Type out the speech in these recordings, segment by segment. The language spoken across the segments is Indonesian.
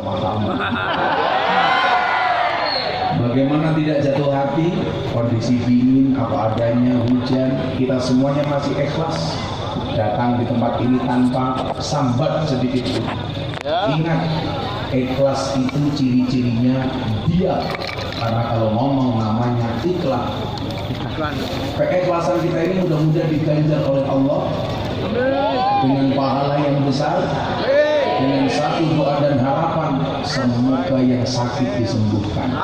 matamu. Bagaimana tidak jatuh hati, kondisi dingin apa adanya, hujan, kita semuanya masih ikhlas datang di tempat ini tanpa sambat sedikit pun. Ingat, ikhlas itu ciri-cirinya dia, karena kalau ngomong namanya ikhlas. Keikhlasan kita ini mudah-mudahan diganjar oleh Allah dengan pahala yang besar, dengan satu doa dan harapan, semoga yang sakit disembuhkan,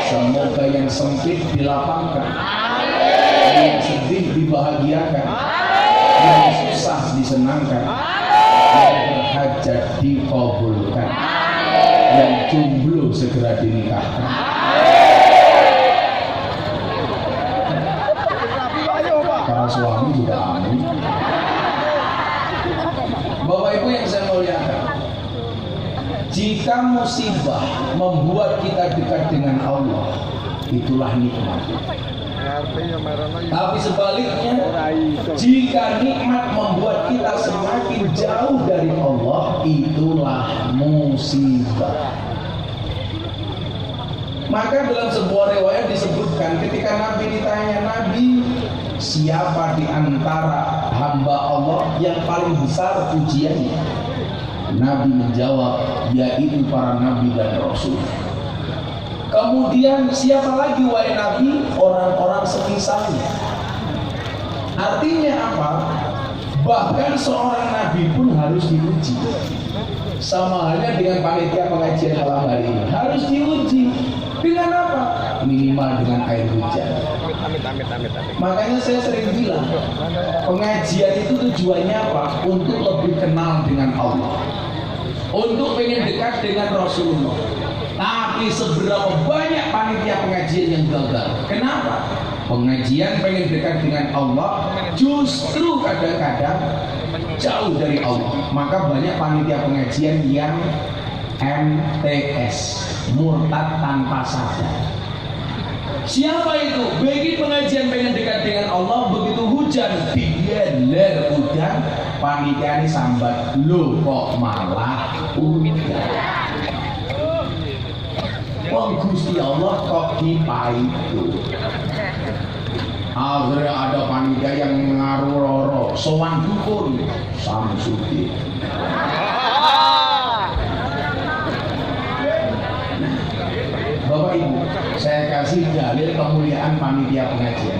semoga yang sempit dilapangkan, yang sedih dibahagiakan, yang susah disenangkan, yang berhajat dikabulkan, yang jomblo segera dinikahkan. Para suami juga amin. Bapak Ibu yang saya muliakan, jika musibah membuat kita dekat dengan Allah, itulah nikmat. Tapi sebaliknya, jika nikmat membuat kita semakin jauh dari Allah, itulah musibah. Maka dalam sebuah riwayat disebutkan, ketika Nabi ditanya, Nabi, siapa di antara hamba Allah yang paling besar ujiannya? Nabi menjawab, yaitu para nabi dan rasul. Kemudian siapa lagi wahai Nabi? Orang-orang semisalnya. Artinya apa? Bahkan seorang nabi pun harus diuji. Sama halnya dengan panitia pengajian malam hari ini, harus diuji. Dengan apa? Minimal dengan air hujan. Makanya saya sering bilang, pengajian itu tujuannya apa? Untuk lebih kenal dengan Allah, untuk pengen dekat dengan Rasulullah. Tapi seberapa banyak panitia pengajian yang gagal? Kenapa? Pengajian pengen dekat dengan Allah, justru kadang-kadang jauh dari Allah. Maka banyak panitia pengajian yang MTS, murtad tanpa sadar. Siapa itu? Bagi pengajian pengen dekat dengan Allah, begitu hujan, biar udah panitia ini sambat, lo kok malah hujan. Wong Gusti Allah kok dipaitu. Akhirnya ada panitia yang ngaruh loro, sowan dukun, Samsudin. Bapak Ibu, saya kasih dalil kemuliaan panitia pengajian.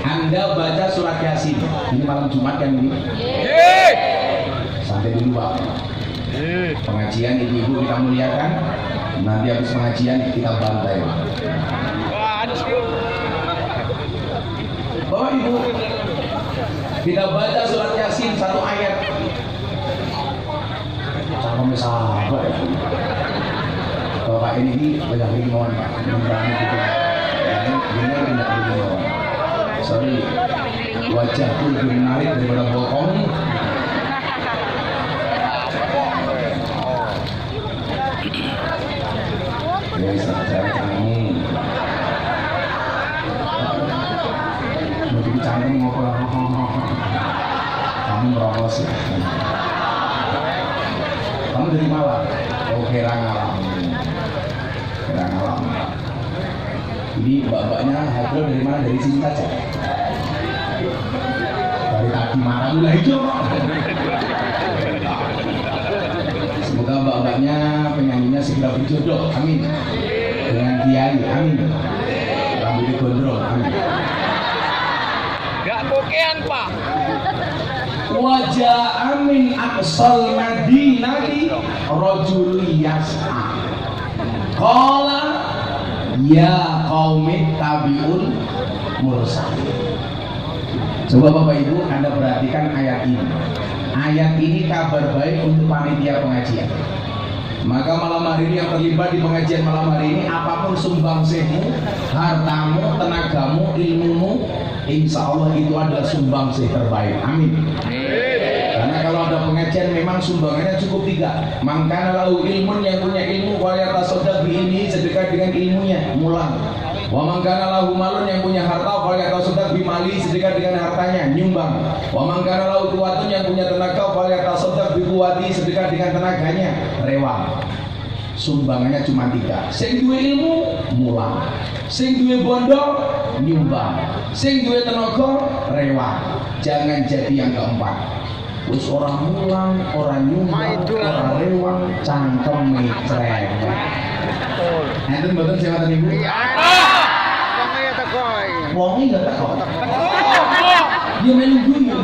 Anda baca surat Yasin. Ini malam Jumat kan ini? Santai dulu Pak. Pengajian ibu-ibu kita muliakan. Nanti habis pengajian kita bantai Pak. Bapak Ibu, kita baca surat Yasin satu ayat. Sampai sahabat ya. Bapak ini banyak bingungan Pak, memberani gitu. Ini tidak bingungan. Sorry, wajahku lebih menarik daripada bokong. Ya, saya kamu. Mau bicara ngopo? Kamu merokok sih. Kamu dari Malang? Oke, Rangalam. Ini mbak-mbaknya hadir dari mana? Dari sini saja. Dari tadi matamu lah hijau. Semoga mbak-mbaknya penyanyinya segera berjodoh, amin. Dengan kiai, amin. Rambutnya gondrong, amin. Gak bokean Pak. Wajah amin aqsal madinati rajul yas'a. Qala ya qaumit tabi'un mursalin. Coba Bapak Ibu Anda perhatikan ayat ini. Ayat ini kabar baik untuk panitia pengajian. Maka malam hari ini yang terlibat di pengajian malam hari ini, apapun sumbangsihmu, hartamu, tenagamu, ilmumu, insya Allah itu adalah sumbangsih terbaik. Amin. Karena kalau ada pengajian memang sumbangannya cukup 3. Mangkana lahu ilmun, yang punya ilmu wala tasaddaq ini sedekah dengan ilmunya, mulang. Wa man kana lahu malun, yang punya harta falyatasaddaq bimali, sedekah dengan hartanya, nyumbang. Wa man kana lahu quwwatun, yang punya tenaga falyatasaddaq biquwwati, sedekah dengan tenaganya, rewang. Sumbangannya cuma 3. Sing duwe ilmu mulang, sing duwe bondo nyumbang, sing duwe tenaga rewang. Jangan jadi yang keempat. Wis orang mulang, orang nyumbang, orang rewang, cangkem cerewet. Enten mboten sing ngoten niku? Wonge ya teko. Dia melu guyu.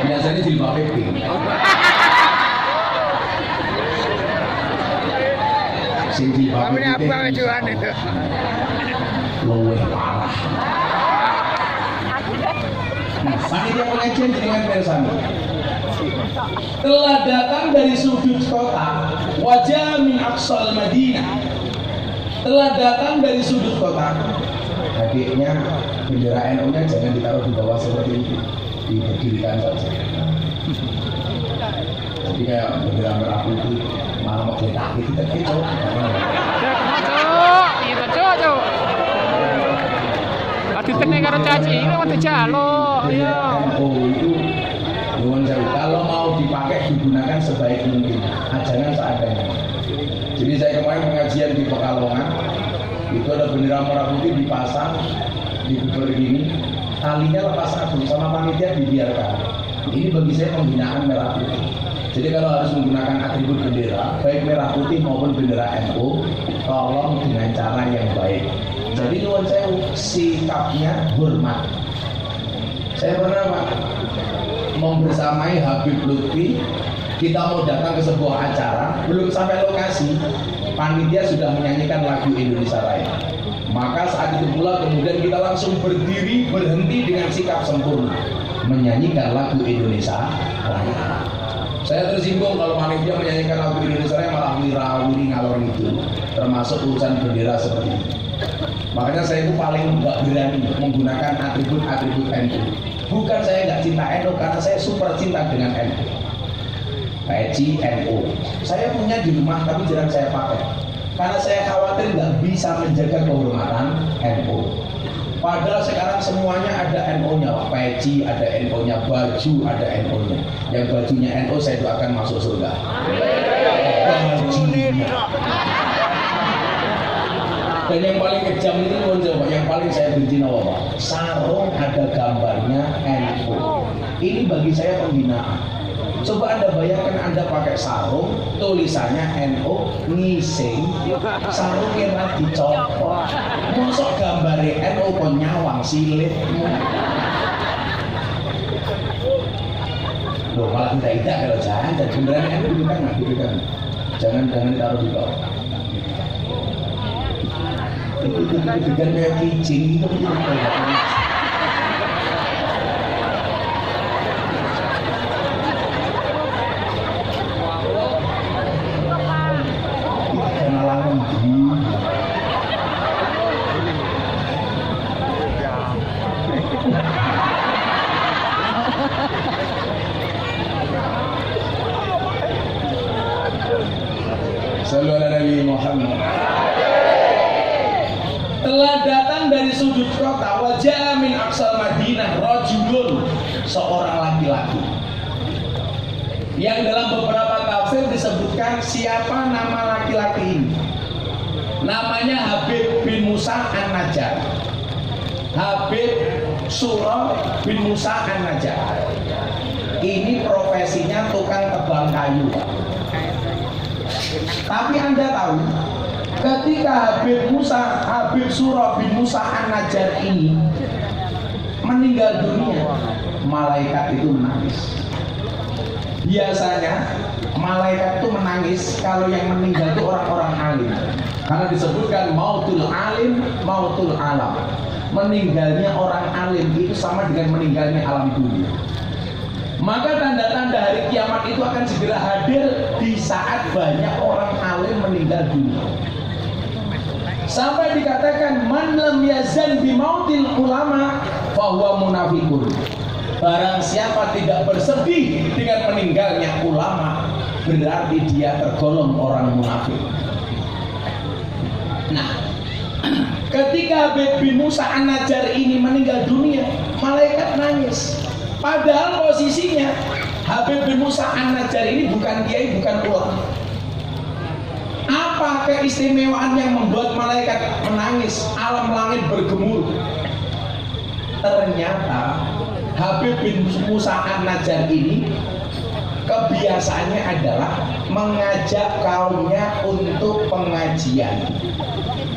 Biasanya jilbab pink. Sing jilbab pink. Luwe parah. Nah, panitia pengajian dengan persami telah datang dari sudut kota, wajah min aqsal Madinah, telah datang dari sudut kota. Adiknya bendera NU-nya jangan ditaruh di bawah seperti itu, diberdirikan saja. Jadi kayak bendera merah putih malah mau geletak gitu kan itu. Iya betul. Ati teneng karo caci ini mau jaluk. Iya. NU itu nuwun sewu, kalau mau dipakai digunakan sebaik mungkin, jangan seadanya. Jadi saya kemarin pengajian di Pekalongan, itu ada bendera merah putih dipasang di begini, talinya lepas satu sama panitia dibiarkan. Ini bagi saya penghinaan merah putih. Jadi kalau harus menggunakan atribut bendera, baik merah putih maupun bendera NU, tolong dengan cara yang baik. Jadi nuwun sewu, sikapnya hormat. Saya pernah Pak membersamai Habib Lutfi, kita mau datang ke sebuah acara, belum sampai lokasi, panitia sudah menyanyikan lagu Indonesia Raya. Maka saat itu pula kemudian kita langsung berdiri berhenti dengan sikap sempurna menyanyikan lagu Indonesia Raya. Saya tersinggung kalau panitia menyanyikan lagu Indonesia Raya malah wirawiri ngalor itu, termasuk urusan bendera seperti ini. Makanya saya itu paling nggak berani menggunakan atribut-atribut NU. Bukan saya nggak cinta NU, karena saya super cinta dengan NU. Peci NU, saya punya di rumah tapi jarang saya pakai, karena saya khawatir nggak bisa menjaga kehormatan NU. Padahal sekarang semuanya ada NU-nya, peci ada NU-nya, baju ada NU-nya. Yang bajunya NU saya doakan masuk surga. Bajunya. Dan yang paling kejam itu yang paling saya benci Pak, sarung ada gambarnya NU. Ini bagi saya penghinaan. Coba Anda bayangkan Anda pakai sarung tulisannya NU, ngising, sarung kira dicopot. Mosok gambarnya NU kok nyawang silit. Loh malah tidak kalau jangan, dan beneran NU itu kan gitu kan. Jangan ditaruh di bawah. Itu kayak kijing itu Sallallahu alaihi Muhammad. Telah datang dari sudut kota, wajah min aqsal Madinah rajulun, seorang laki-laki. Yang dalam beberapa tafsir disebutkan siapa nama laki-laki ini. Namanya Habib bin Musa An-Najjar. Habib Surah bin Musa An-Najjar. Ini profesinya tukang tebang kayu. Tapi Anda tahu, ketika Habib Surah bin Musa An-Najjar ini meninggal dunia, malaikat itu menangis. Biasanya malaikat itu menangis kalau yang meninggal itu orang-orang alim, karena disebutkan mautul alim, mautul alam. Meninggalnya orang alim itu sama dengan meninggalnya alam dunia. Maka tanda-tanda hari kiamat itu akan segera hadir di saat banyak orang alim meninggal dunia. Sampai dikatakan man lam yazan bi mautil ulama fahuwa munafiqun. Barang siapa tidak bersedih dengan meninggalnya ulama, berarti dia tergolong orang munafik. Nah, Ketika Habib bin Musa An-Najjar ini meninggal dunia, malaikat nangis. Padahal posisinya Habib bin Musa An-Najjar ini bukan kiai, bukan ulama. Apa keistimewaan yang membuat malaikat menangis, alam langit bergemuruh? Ternyata Habib bin Musa An-Najjar ini kebiasaannya adalah mengajak kaumnya untuk pengajian.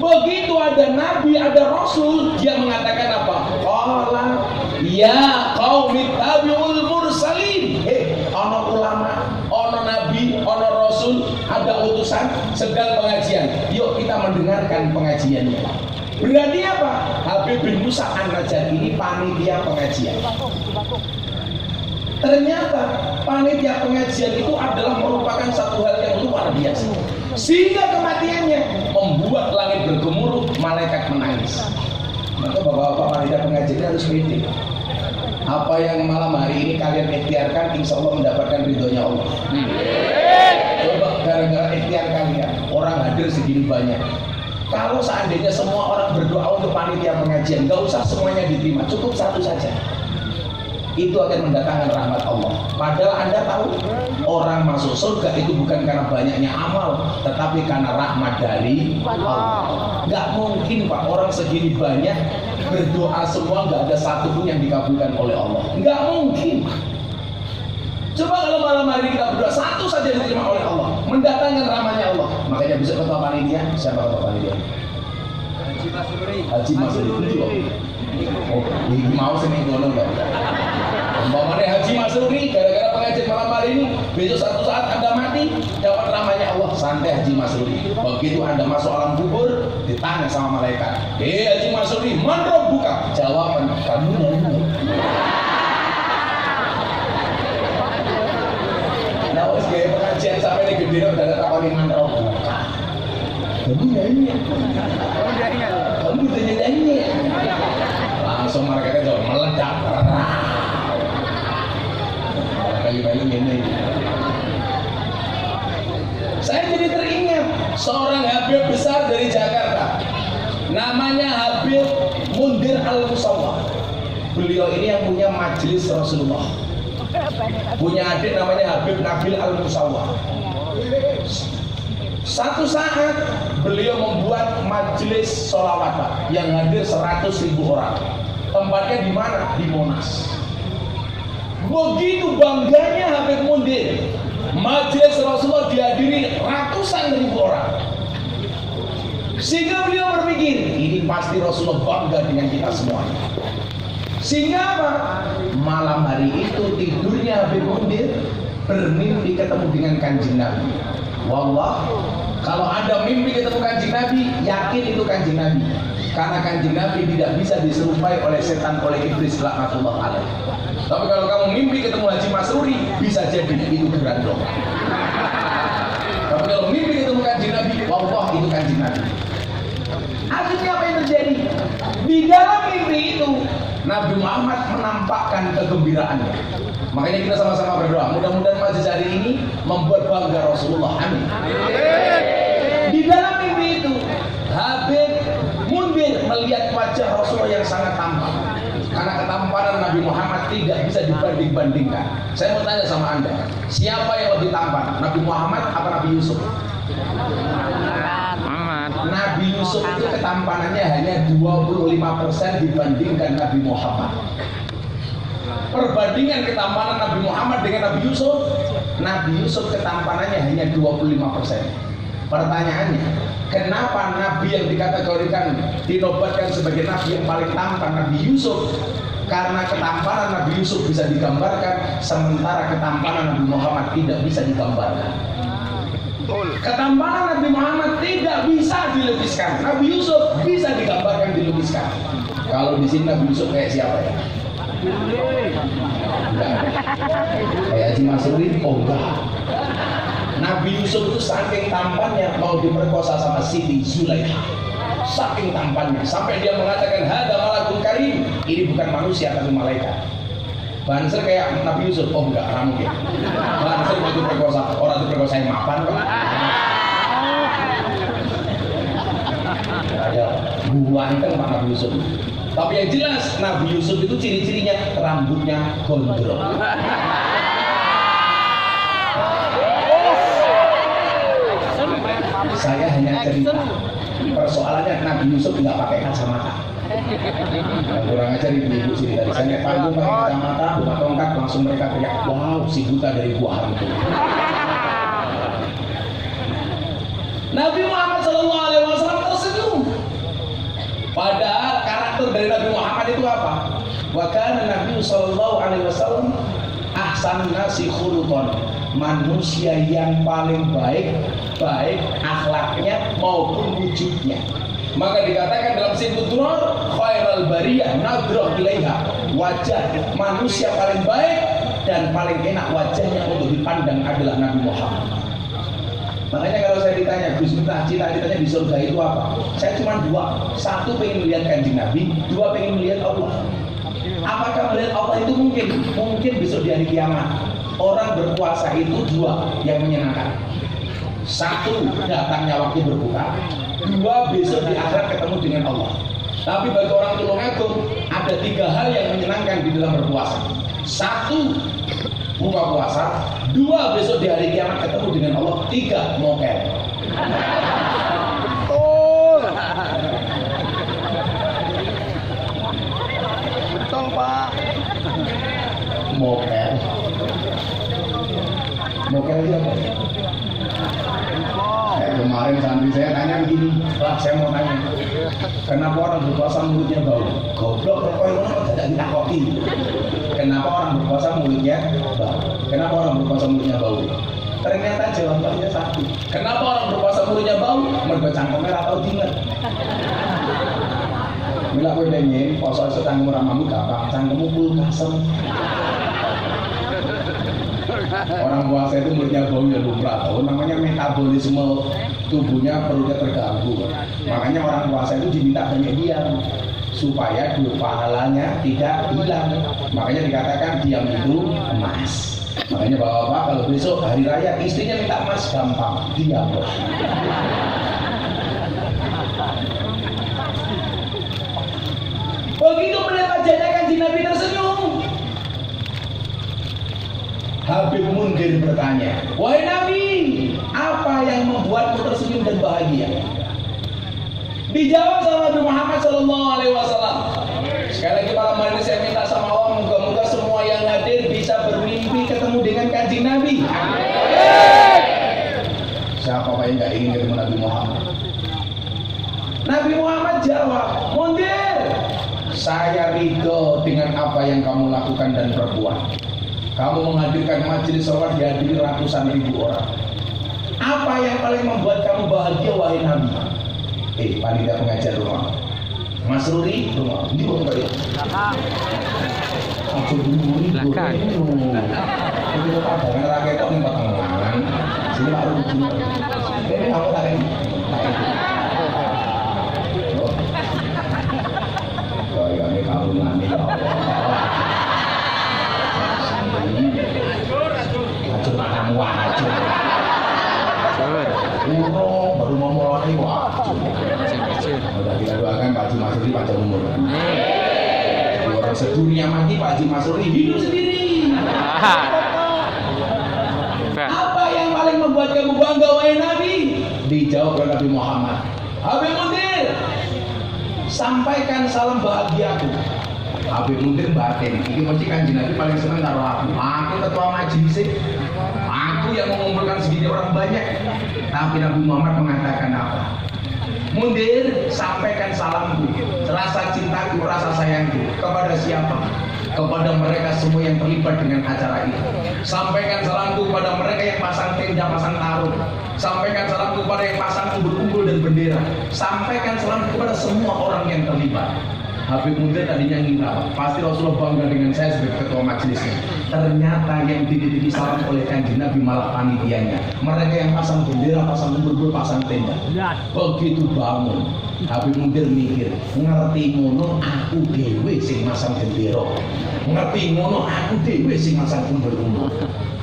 Begitu ada nabi, ada rasul, dia mengatakan apa? Qala ya qaumi tabi'ul mursalin. Ono ulama, ono nabi, ono rasul, ada utusan sedang pengajian. Yuk kita mendengarkan pengajiannya. Berarti apa? Habib bin Musa An-Najjar ini panitia pengajian. Ternyata panitia pengajian itu adalah merupakan satu hal yang luar biasa. Sehingga kematiannya membuat langit bergemuruh, malaikat menangis. Maka bapak-bapak panitia pengajian harus pede. Apa yang malam hari ini kalian ikhtiarkan, insya Allah mendapatkan ridhonya Allah. Coba gara-gara ikhtiar kalian, orang hadir segini banyak. Kalau seandainya semua orang berdoa untuk panitia pengajian, gak usah semuanya diterima, cukup satu saja. Itu akan mendatangkan rahmat Allah. Padahal Anda tahu, orang masuk surga itu bukan karena banyaknya amal, tetapi karena rahmat dari Allah. Gak mungkin Pak, orang segini banyak berdoa semua gak ada satupun yang dikabulkan oleh Allah. Gak mungkin. Coba kalau malam hari kita berdoa satu saja diterima oleh Allah, mendatangkan rahmatnya Allah. Makanya bisa ketua panitia, siapa ketua panitia? Haji Masruri. Oh, ini mau sini ngono enggak? Umpamanya Haji Masruri gara-gara pengajian malam hari ini, besok satu saat Anda mati, dapat rahmatnya Allah. Santai Haji Masruri. Begitu Anda masuk alam kubur, ditanya sama malaikat, Haji Masruri, man rabbuka? Jawaban, kamu nyanyi. Nah, wis gaya pengajian sampai di gede udah ada takoni man rabbuka. Kamu nyanyi. Kamu udah nyanyi. Langsung mereka itu meledak. Kali-kali ini. Saya jadi teringat seorang Habib besar dari Jakarta. Namanya Habib Mundir Al-Musawwah. Beliau ini yang punya majelis Rasulullah. Punya adik namanya Habib Nabil Al-Musawwah. Satu saat beliau membuat majelis sholawat yang hadir 100.000 orang. Tempatnya di mana? Di Monas. Begitu bangganya Habib Mundir, majelis Rasulullah dihadiri ratusan ribu orang. Sehingga beliau berpikir, ini pasti Rasulullah bangga dengan kita semuanya. Sehingga apa? Malam hari itu tidurnya Habib Mundir bermimpi ketemu dengan Kanjeng Nabi. Wallah, kalau Anda mimpi ketemu Kanjeng Nabi, yakin itu Kanjeng Nabi. Karena Kanjeng Nabi tidak bisa diserupai oleh setan, oleh iblis laknatullah alaih. Tapi kalau kamu mimpi ketemu Haji Masruri, bisa jadi itu berandong. Tapi kalau mimpi ketemu Kanjeng Nabi, wallah itu Kanjeng Nabi. Akhirnya apa yang terjadi? Di dalam mimpi itu Nabi Muhammad menampakkan kegembiraannya. Makanya kita sama-sama berdoa, mudah-mudahan majelis hari ini membuat bangga Rasulullah. Amin. Di dalam mimpi itu Habib Mundir melihat wajah Rasulullah yang sangat tampan. Karena ketampanan Nabi Muhammad tidak bisa dibanding-bandingkan. Saya mau tanya sama Anda, siapa yang lebih tampan? Nabi Muhammad apa Nabi Yusuf? Nabi Yusuf itu ketampanannya hanya 25% dibandingkan Nabi Muhammad. Perbandingan ketampanan Nabi Muhammad dengan Nabi Yusuf ketampanannya hanya 25%. Pertanyaannya, kenapa Nabi yang dikategorikan dinobatkan sebagai Nabi yang paling tampan Nabi Yusuf? Karena ketampanan Nabi Yusuf bisa digambarkan, sementara ketampanan Nabi Muhammad tidak bisa digambarkan. Ketampanan Nabi Muhammad tidak bisa dilukiskan, Nabi Yusuf bisa digambarkan, dilukiskan. Kalau di sini Nabi Yusuf kayak siapa ya? Enggak. Kayak Haji Masruri? Oh enggak. Nabi Yusuf itu saking tampannya mau diperkosa sama Siti Zulaikha. Saking tampannya sampai dia mengatakan hada malakun karim, ini bukan manusia tapi malaikat. Banser kayak Nabi Yusuf, oh enggak, mungkin. Banser mau diperkosa, orang diperkosa yang mapan kok. Ya, Buanteng Pak Nabi Yusuf. Tapi yang jelas Nabi Yusuf itu ciri-cirinya rambutnya gondrong. Saya hanya cerita. Persoalannya Nabi Yusuf nggak pakai kacamata. Kurang ajar ibu-ibu sini tadi. Saya naik panggung pakai kacamata, buka tongkat, langsung mereka teriak, wow, si buta dari buah hantu. Nabi Muhammad SAW tersenyum. Padahal karakter dari Nabi Muhammad itu apa? Wa kana Nabi SAW ahsan nasi khuluqan, manusia yang paling baik akhlaknya maupun wujudnya. Maka dikatakan dalam Sifat Durar, khairal bariyah nadroh ilaiha, wajah manusia paling baik dan paling enak wajahnya untuk dipandang adalah Nabi Muhammad. Makanya kalau saya ditanya, Gus Miftah, cita-citanya di surga itu apa? Saya cuma dua. Satu pengen melihat Kanjeng Nabi, dua pengen melihat Allah. Apakah melihat Allah itu mungkin? Mungkin besok di hari kiamat. Orang berpuasa itu dua yang menyenangkan. Satu, datangnya waktu berbuka. Dua, besok di akhirat ketemu dengan Allah. Tapi bagi orang Tulungagung ada tiga hal yang menyenangkan di dalam berpuasa. Satu, buka puasa. Dua, besok di hari kiamat ketemu dengan Allah. Tiga, mokel. Betul Pak. Mokel. Mokel itu apa? Kemarin santri saya tanya begini, Pak, saya mau tanya, kenapa orang berpuasa mulutnya bau? Goblok, rokok itu tidak ditakoki. Kenapa orang berpuasa mulutnya bau? Kenapa orang berpuasa mulutnya bau? Ternyata jawabannya satu. Kenapa orang berpuasa mulutnya bau? Mergo cangkemnya atau dinget. Mila kowe pengen poso cangkem ora mampu gampang, cangkemmu kulkasem. Orang puasa itu mulutnya bau ya lumrah, namanya metabolisme tubuhnya perutnya terganggu. Makanya orang puasa itu diminta banyak diam supaya pahalanya tidak hilang. Makanya dikatakan diam itu emas. Makanya bapak-bapak kalau besok hari raya istrinya minta emas gampang, diam. Begitu melihat wajahnya Kanjeng Nabi tersenyum. Habib Mundir bertanya, wahai Nabi, apa yang membuatmu tersenyum dan bahagia? Dijawab sama Nabi Muhammad SAW. Sekali lagi malam hari ini saya minta sama Allah, moga-moga semua yang hadir bisa bermimpi ketemu dengan Kanjeng Nabi. Siapa yang nggak ingin ketemu Nabi Muhammad? Nabi Muhammad jawab, Mundir, saya ridho dengan apa yang kamu lakukan dan perbuat. Kamu menghadirkan majelis sholat dihadiri ratusan ribu orang. Apa yang paling membuat kamu bahagia wahai Nabi? Panitia pengajar rumah, Mas Ruri rumah, ini bukan Pak ya? Aku dulu belakang. Ini apa? Dengan rakyat itu empat tangan. Sini Pak Ruri sini. Ini aku tarik. Oh ya ini kamu nanti ya Allah. Acur kamu acur. Urung baru mau mulai acur. Udah kita doakan Pak Haji Masuri panjang umur. Orang sedunia mati Pak Haji Masuri hidup sendiri. Apa yang paling membuat kamu bangga wahai Nabi? Dijawab oleh Nabi Muhammad. Habib Mundir, sampaikan salam bahagiaku. Habib Mundir batin, ini mesti Kanjeng Nabi paling senang karo aku. Aku ketua majelis, aku yang mengumpulkan segini orang banyak. Tapi Nabi Muhammad mengatakan apa? Mundir, sampaikan salamku, rasa cintaku, rasa sayangku kepada siapa? Kepada mereka semua yang terlibat dengan acara ini. Sampaikan salamku kepada mereka yang pasang tenda, pasang tarung. Sampaikan salamku kepada yang pasang umbul-umbul dan bendera. Sampaikan salamku kepada semua orang yang terlibat. Habib Mundir tadinya ngira pasti Rasulullah bangga dengan saya sebagai ketua majelisnya. Ternyata yang dititipi salam oleh Kanjeng Nabi malah panitianya. Mereka yang pasang bendera, pasang umbul-umbul, pasang tenda. Begitu bangun, Habib Mundir mikir, ngerti ngono aku dhewe sing masang bendera. Ngerti ngono aku dhewe sing masang umbul-umbul.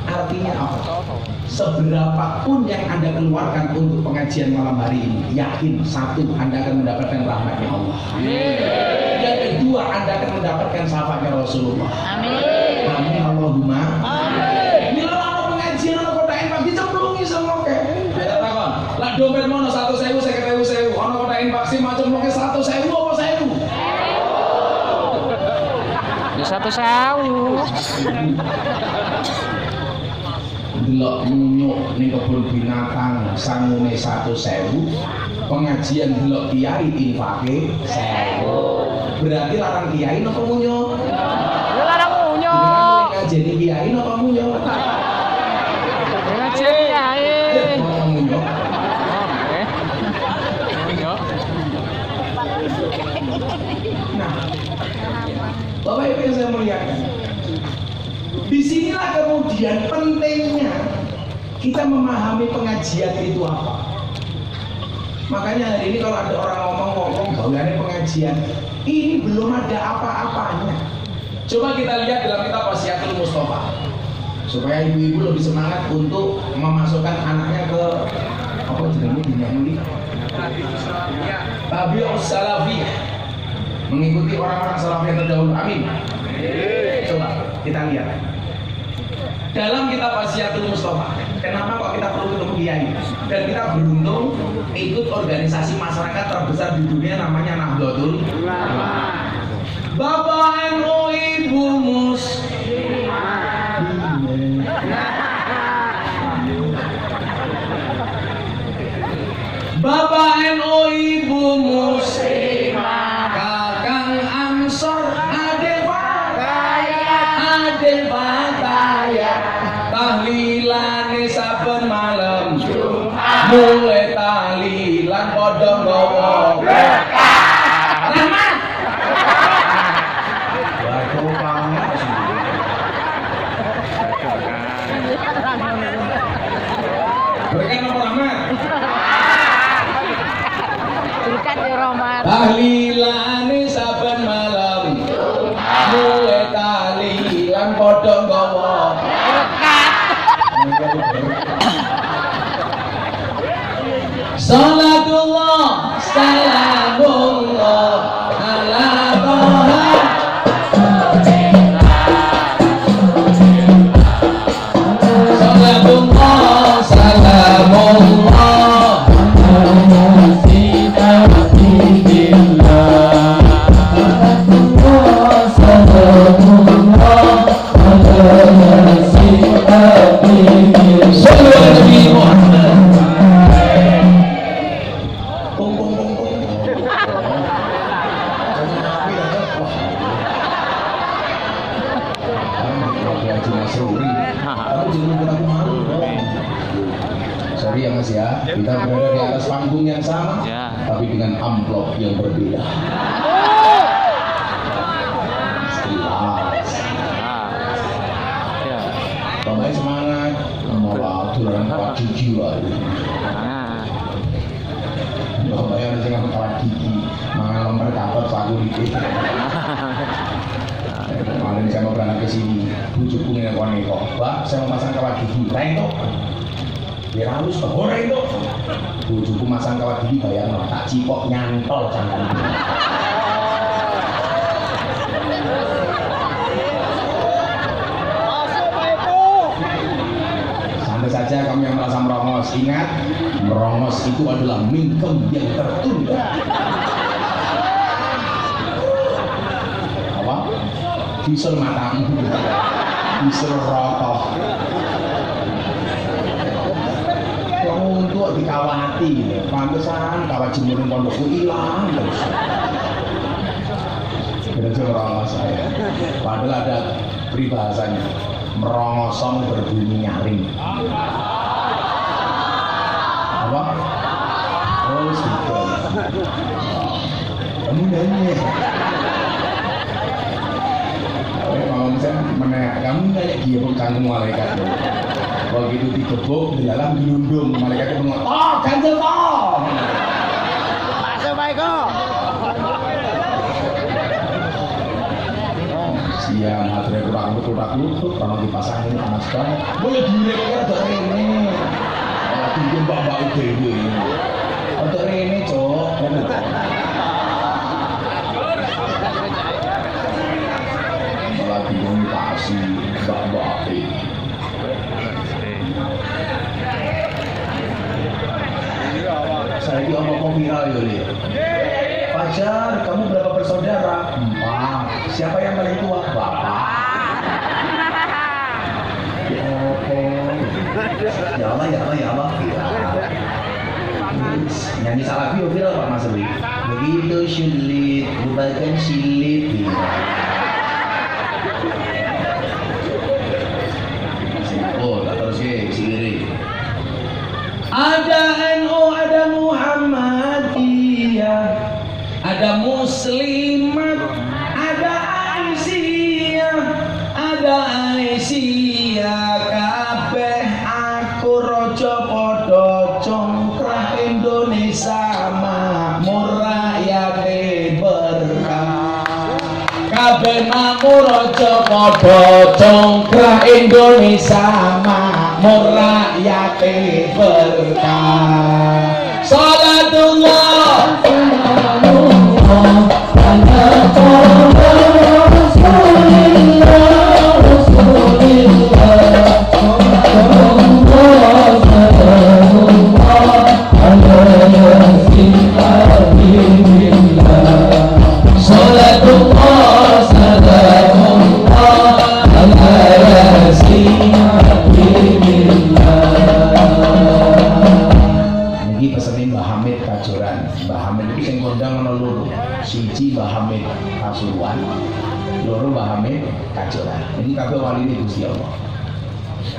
Artinya apa? seberapapun yang Anda keluarkan untuk pengajian malam hari ini, yakin satu, Anda akan mendapatkan rahmatnya Allah. Yang kedua, Anda akan mendapatkan syafaatnya Rasulullah. Amin. Amin Allahumma. Amin. Bila lama pengajian ono kotakin Pak dicemplungi semua kayak. Beda takon. Lah dompet mono 100.000 50.000. Ono kotakin Pak sih macam mungkin 100.000 apa 1.000? Ya 1.000. Delok nyuk ning kebun binatang sangune 100.000, pengajian delok kiai infake 1.000. Berarti larang kiai napa munyo? Ya larang munyo. Ngajeni kiai napa munyo? Ngajeni kiai. Napa munyo? Nah, Bapak Ibu yang saya muliakan, disinilah kemudian pentingnya kita memahami pengajian itu apa. Makanya hari ini kalau ada orang ngomong gaweane pengajian, ini belum ada apa-apanya. Coba kita lihat dalam kitab Wasiatul Mustafa, supaya ibu-ibu lebih semangat untuk memasukkan anaknya ke apa jenenge dinyanyi Tabi'us Salafiyah, mengikuti orang-orang salafiyah terdahulu. Amin. Coba kita lihat dalam kitab Wasiatul Mustafa, kenapa kok kita perlu ketemu kiai? Dan kita beruntung ikut organisasi masyarakat terbesar di dunia namanya Nahdlatul Ulama. Bapak NU, Ibu Muslimah, Bapak NU, Ibu Muslimah, Kakang Ansor, Ade Fataya, tahlilane saben malam Jumat, mulai tahlilan padha nggawa Rahmat. Waduh banget sih. Berikan nomor Rahmat. Berikan ya Rahmat. Tahlilane saben malam mulai tahlilan padha nggawa Salatullah salamullah ala Toha. Salatullah salamullah ala Sita Rasulillah. Salatullah salamullah ala Sita Rasulillah. Sallu ala Nabi Muhammad. Sorry ya Mas ya, kita berada di atas panggung yang sama, tapi dengan amplop yang berbeda. Jelas. Bapak semangat, malah tularan kawat gigi lah. Bapak yang dengan kawat gigi, mangan lemper kantor saku dikit. Kemarin saya mau berangkat ke sini, bujuku nih nekone kok, Mbak, saya mau masang kawat gigi, lain kok. Biar halus kok, goreng kok. Bujuku masang kawat gigi, bayang tak cipok nyantol jangan. Santai saja kamu yang merasa merongos, ingat, merongos itu adalah mingkem yang tertunda. Apa? Bisul matamu, bisul rokok. Untuk dikawati, pantesan kawat jemurin pondokku hilang terus. Bener merongos saya. Padahal ada peribahasanya, merongosong berbunyi nyaring. Apa? Oh, gitu. Kamu nanya. Kalau misalnya menanya, kamu nanya dia bukan malaikat. Begitu digebuk di dalam dilundung, malaikat itu ngomong, "Oh, ganjel toh." Masuk Pak Eko. Iya, materi kurang lutut kalau dipasangin panas banget. Boleh direknya ada ini. Tinggi mbak-mbak UGW. Ada ini, Cok. Malah dikomunikasi mbak-mbak ini. Saya ini omong viral ya. Fajar, kamu berapa bersaudara? 4. Siapa yang paling tua? Bapak. Ya Allah, ya Allah, ya Allah. Nyanyi salah viral Pak Mas Ri. Begitu sulit, bukan silit. Oh, tak terus si Iri. Ada NU, ada Muhammadiyah, ada Muslimat, ada Aisyah, kabeh aku rojo podo congkrah Indonesia makmur rakyat berkah. Kabeh makmur rojo podo congkrah Indonesia makmur rakyat berkah. Salatullah siji Mbah Hamid Pasuruan, loro Mbah Hamid Kajoran. Ini kabeh wali ini Gusti Allah.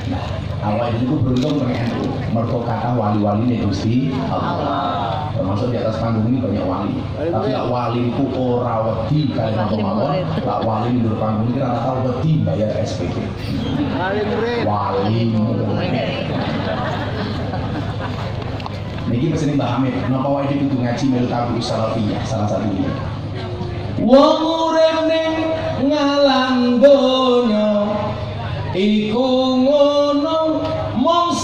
Nah, awal itu beruntung dengan NU, mergo kata wali-wali ini Gusti Allah. Termasuk di atas panggung ini banyak wali. Tapi lak wali itu ora wedi kali napa mawon. Lak wali di luar panggung ini rata-rata wedi bayar SPP. Wali. Niki pesene Mbah Hamid, napa wae iki kudu ngaji melu tabu salafiyah salah satunya. Wong urip ning ngalang donya iku ngono mung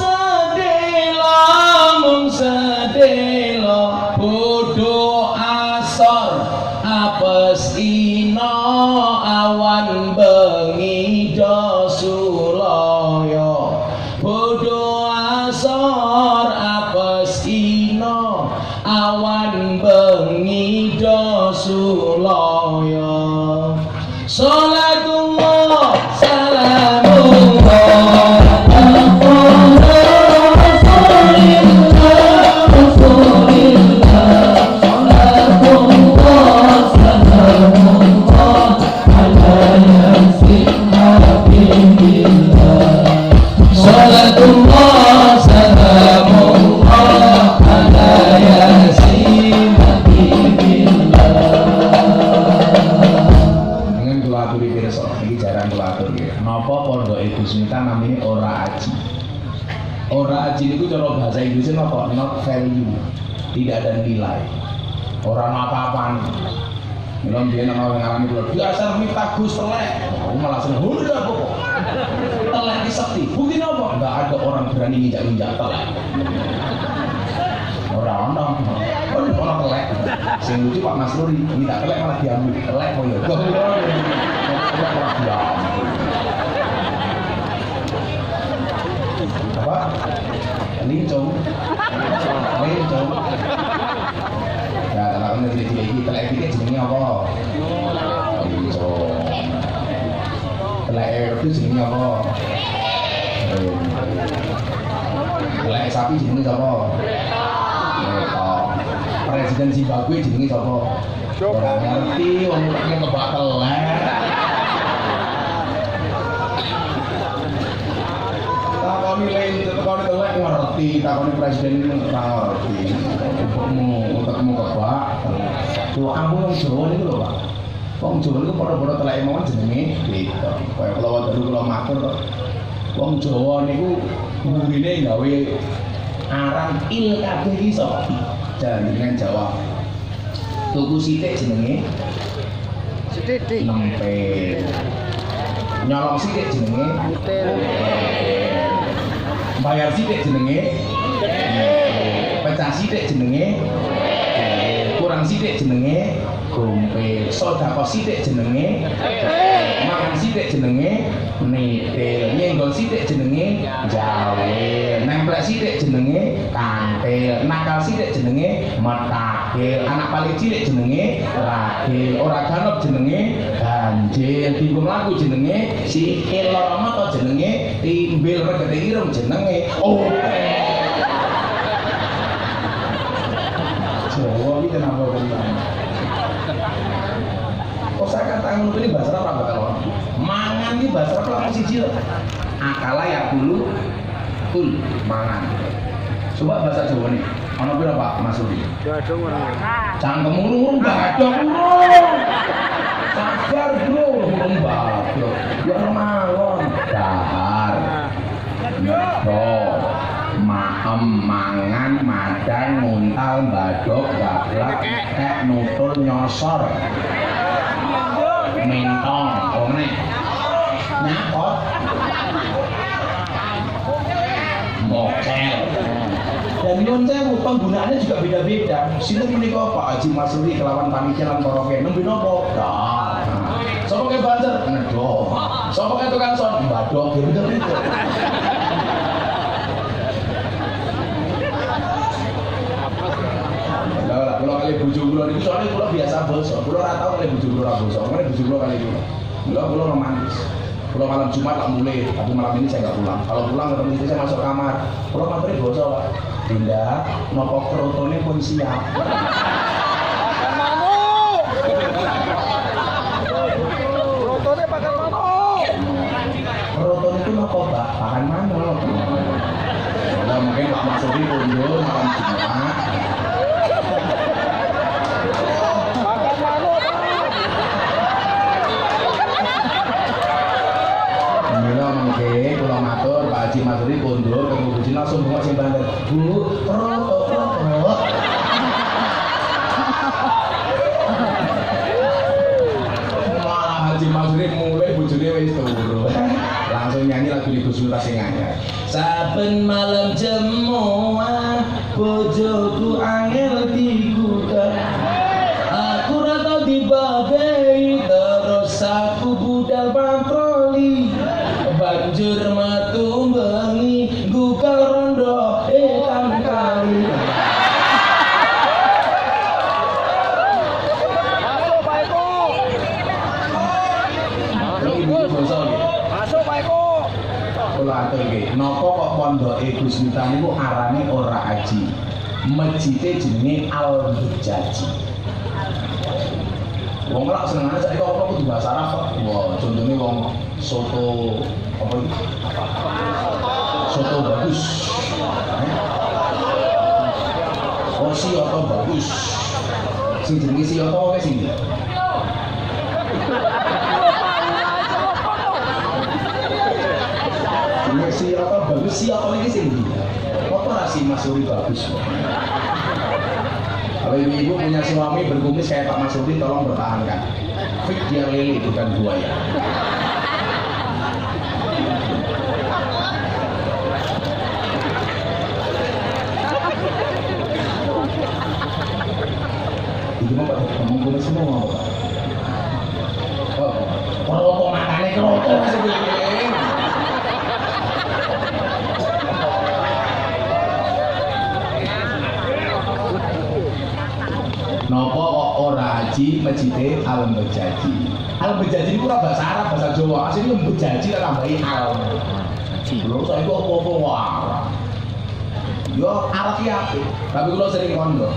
sedelo bodho asor apes ina awan bengi do sulaya bodho asor apes ina awan bengi do sulaya. Salatullah salamullah bahasa Inggrisnya apa? Not value, tidak ada nilai. Orang apa-apaan. Belum dia nama ngalami dulu. Biasa minta Gus telek. Aku malah seneng. Udah pokok. Telek disakti. Bukti apa? Enggak ada orang berani nginjak-injak telek. Orang telek. Sing lucu Pak Mas Luri, minta telek malah diambil. Telek kok ya. Telek malah diambil. Apa? Lincong. Nah, kalau kena dia iki telek iki jenenge apa? Lincong. Telek itu jenenge apa? Telek sapi jenenge apa? Presiden Zimbabwe jenenge sapa? Ora ngerti wong nek ngebak telek. Takoni telek ngerti, takoni presiden ora ngerti. Untukmu kebak. Tuh aku wong Jawa niku lho, Pak. Wong Jawa niku padha-padha teleke mawon jenenge beda. Kaya kula dulu kula matur kok. Wong Jawa niku burine gawe aran il kabeh iso. Jangan Jawa. Tuku sithik jenenge sithik nempel. Nyolong sithik jenenge bayar sithik jenenge pecah sithik jenenge kurang sithik jenenge gompe, sedekah sithik jenenge mangan sithik jenenge nitil, nyenggol sithik jenenge jawe, nemplek sithik jenenge kantil, nakal sithik jenenge metakil, anak paling cilik jenenge ragil, ora ganop jenenge ganjil, bingung lagu jenenge sikil, lara mata jenenge timbil, regete irung jenenge Jawa iki kenapa kok saya kata ini bahasa apa bakal mangan ini bahasa apa langsung siji akala ya dulu kul mangan coba bahasa Jawa nih ana pira Pak Mas Uri cangkem urung badok urung sabar bro urung badok ya mawon dahar nyedo maem mangan madang nguntal badok gablak kek nutul nyosor mentong, nih nyakot mokel dan nyun sewu penggunaannya juga beda-beda sini menikah Pak Haji Masuri kelawan panitia lan koroke nembe nopo dah sopo ke banser nedo sopo ke tukang son badok gitu kalau kali bojo kula niku soalnya kula biasa basa. Kula ora tau kali bojo kula basa. Kali bojo kula kali kula. Kula romantis. Kula malam Jumat tak mulai, tapi malam ini saya enggak pulang. Kalau pulang ketemu istri saya masuk kamar. Kula materi basa, Pak. Dinda, napa krotone pun siap. Krotone pakan manuk. Krotone itu napa, Pak? Pakan manuk. Lah mungkin Pak Masuri kunjul malam Jumat. Kula matur Pak Haji Masuri kondur kanggo bojo langsung bunga sing banter. Bu, malah Haji Masuri mulai bojone wis turu. Langsung nyanyi lagu di Gus Miftah sing anyar. Saben malam jemuan bojoku angel digugat. Aku ora tau dibabei terus aku budal patroli. Banjur metu bengi gukal rondo etam kali Masuk Pak Eko. Masuk Pak Eko. Kula atur nggih napa kok pondoke Gus Miftah niku arane ora aji mejite jenenge Al-Bujaji wong lak senengane saiki kok kudu bahasa Arab kok wah contone wong soto apa iki? Soto bagus. Oh sioto bagus. Sing jenenge sioto wae sing. Ini sioto bagus, sioto iki sing ndi? Apa rasi Masuri bagus? Kalau ibu punya suami berkumis kayak Pak Masuri, tolong bertahankan. Fik dia lele bukan buaya. Gimana Pak? Ngomong kumis semua apa Pak? Oh, kroto matane kroto masih begini. Nopo kok ora haji masjide Al-Bujaji. Al-Bujaji itu ora bahasa Arab, bahasa Jawa. Asline Bujaji tak tambahi al. Lho saiki apa-apa wae. Yo Arab ya, tapi kalau sering kondo.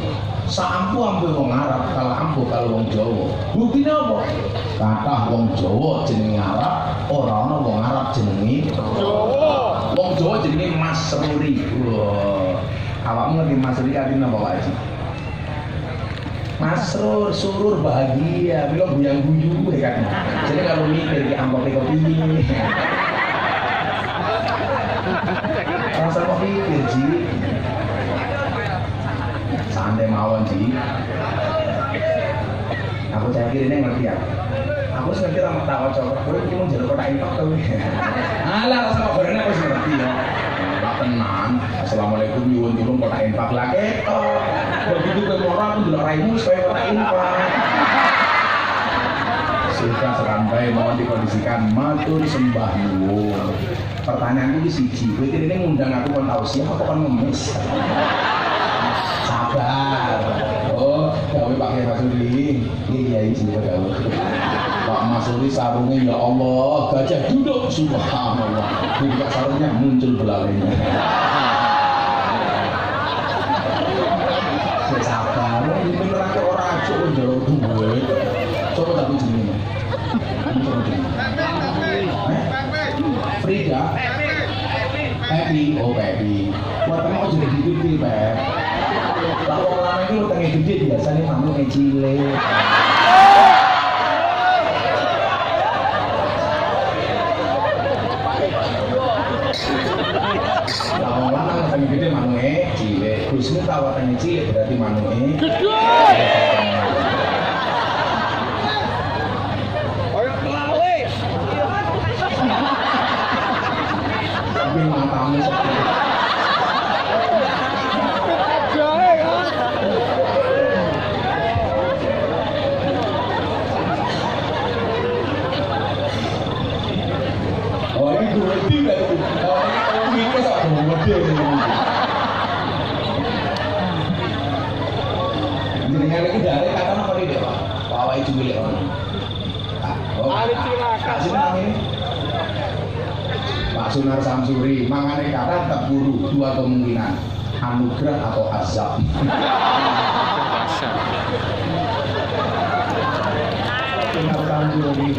Saampu ambil wong Arab, kalau ampuh kalau wong Jawa. Bukti apa? Kathah wong Jawa jenenge Arab, ora ana wong Arab jenenge Jawa. Wong Jawa jenenge Masruri. Wah. Awakmu ngerti Masruri artinya apa, Pak Haji? Masrur, surur, bahagia, bilang buyang guyu kan. Jadi kalau mikir di amplop kopi. Rasa kopi Ji. Santai mawon Ji. Aku cari ini ngerti ya. Aku ngerti sama tahu coba, kowe iki mau njaluk kotak infak kowe. Alah sama gorengnya aku ngerti ya. Tak tenan. Assalamualaikum nyuwun tulung kotak infak lah ketok. Begitu kowe moro aku ndelok raimu supaya kotak infak. Sudah serambai mohon dikondisikan matur sembah nuwun. Pertanyaanku iki siji, kowe kene ngundang aku kon tausiah apa kon ngemis? Sabar. Oh, gawe pakai Mas Uli. Iya izin gawe. Pak Mas Uli sarungnya ya Allah, gajah duduk subhanallah. Buka sarungnya muncul belalainya. Sabar, ini beneran ke orang aja jauh duit. Coba tak jenenge. Coba jenenge. Frida. Happy, oh Happy. Buat kamu jadi gede, Pak. Kalau orang itu utangnya gede biasanya kamu cilik. Kalau orang utangnya gede manungnya cilik. Gusmu tahu utangnya cilik berarti manungnya gede. Kayak kelale. Tapi matamu seperti Jahe kan. oh ini gue tidak itu. Oh ini kita sama gede. Jenengan iki dari kata apa nih Pak? Bawa itu milik orang. Ari cilaka. Pak Sunar Samsuri, mangane kata terburu dua kemungkinan, anugerah atau azab. Sunar Samsuri,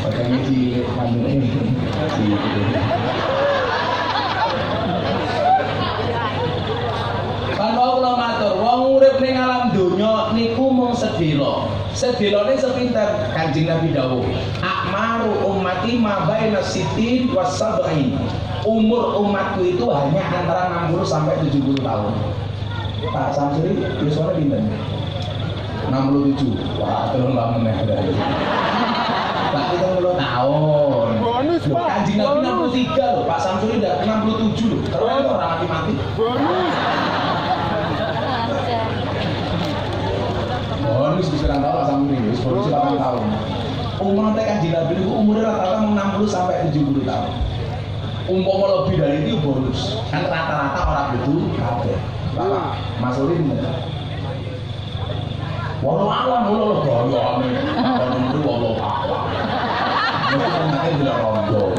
makanya cilik manune. Kan mau kula matur, wong urip ning alam donya niku mung sedhela. Sedhelane sepinter Kanjeng Nabi dawuh, akmaru ummati ma baina sitin was sab'in. Umur umatku itu hanya antara 60 sampai 70 tahun. Pak Samsuri, yuswane pinten? 67. Wah, terus lama meneh dari. Pak 30 tahun. Bonus, Loh, Pak. Kanjeng Nabi Bonus. 63 loh, Pak Samsuri udah 67 loh. Keren orang mati-mati. Bonus. Bonus bisa tahu Pak Samsuri, wis bonus 8 tahun. Umur teh Kanjeng Nabi itu umurnya rata-rata 60 sampai 70 tahun. Umpama lebih dari itu bonus. Kan rata-rata orang itu kabeh. Bapak, Mas Uli bener. Walau alam, walau gayane. Kalau umur walau alam. Mesti nanti bila rondo.